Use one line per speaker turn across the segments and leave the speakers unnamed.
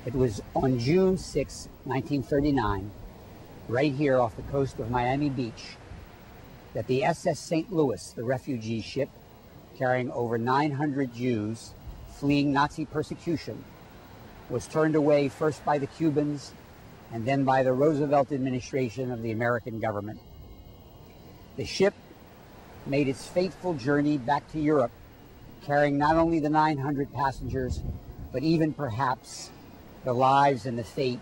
It was on June 6, 1939, right here off the coast of Miami Beach, that the SS St. Louis, the refugee ship carrying over 900 Jews fleeing Nazi persecution, was turned away first by the Cubans and then by the Roosevelt administration of the American government. The ship made its fateful journey back to Europe, carrying not only the 900 passengers, but even perhaps the lives and the fate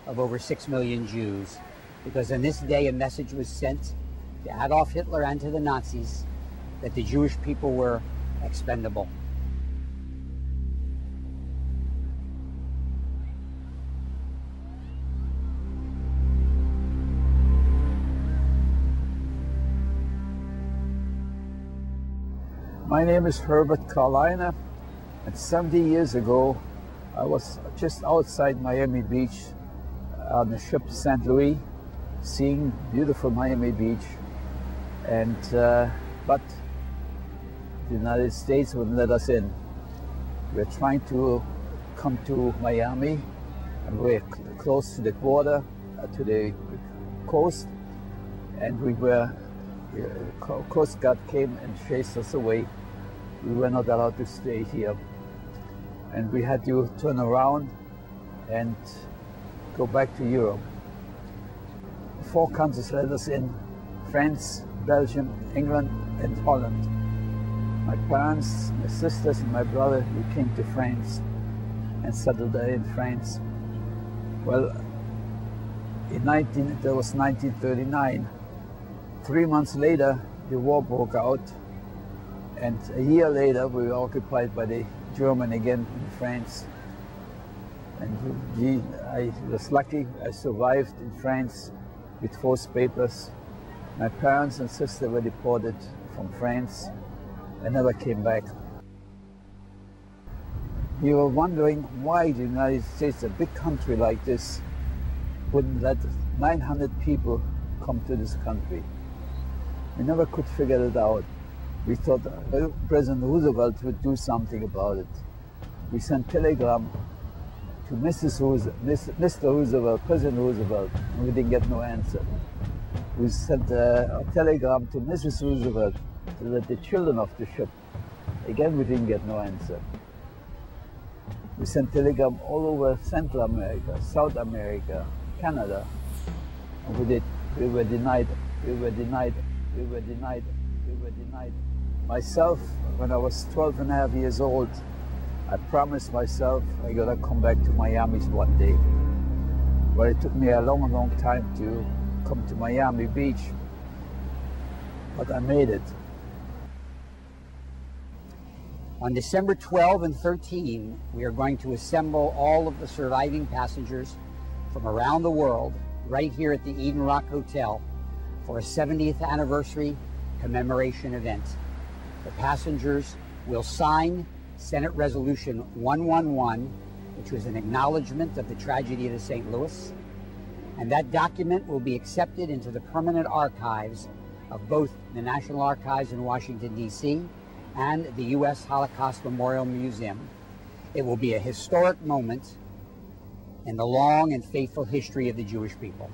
of over 6 million Jews, because on this day a message was sent to Adolf Hitler and to the Nazis that the Jewish people were expendable.
My name is Herbert Karliner, and 70 years ago I was just outside Miami Beach on the ship St. Louis, seeing beautiful Miami Beach, and but the United States wouldn't let us in. We're trying to come to Miami, and we're close to the border, to the coast, and we were Coast Guard came and chased us away. We were not allowed to stay here, and we had to turn around and go back to Europe. 4 countries let us in: France, Belgium, England, and Holland. My parents, my sisters, and my brother, we came to France and settled there in France. Well, that was 1939. 3 months later, the war broke out, and a year later, we were occupied by the German again in France. And I was lucky, I survived in France with forced papers. My parents and sister were deported from France and never came back. We were wondering why the United States, a big country like this, wouldn't let 900 people come to this country. We never could figure it out. We thought President Roosevelt would do something about it. We sent telegram to Mr. Roosevelt, President Roosevelt, and we didn't get no answer. We sent a telegram to Mrs. Roosevelt to let the children off the ship. Again, we didn't get no answer. We sent telegram all over Central America, South America, Canada, and we were denied. We were denied. We were denied. We were denied. Myself, when I was 12 and a half years old, I promised myself I gotta come back to Miami one day. Well, it took me a long, long time to come to Miami Beach, but I made it.
On December 12 and 13, we are going to assemble all of the surviving passengers from around the world right here at the Eden Roc Hotel for a 70th anniversary commemoration event. The passengers will sign Senate Resolution 111, which was an acknowledgement of the tragedy of the St. Louis, and that document will be accepted into the permanent archives of both the National Archives in Washington, D.C. and the U.S. Holocaust Memorial Museum. It will be a historic moment in the long and faithful history of the Jewish people.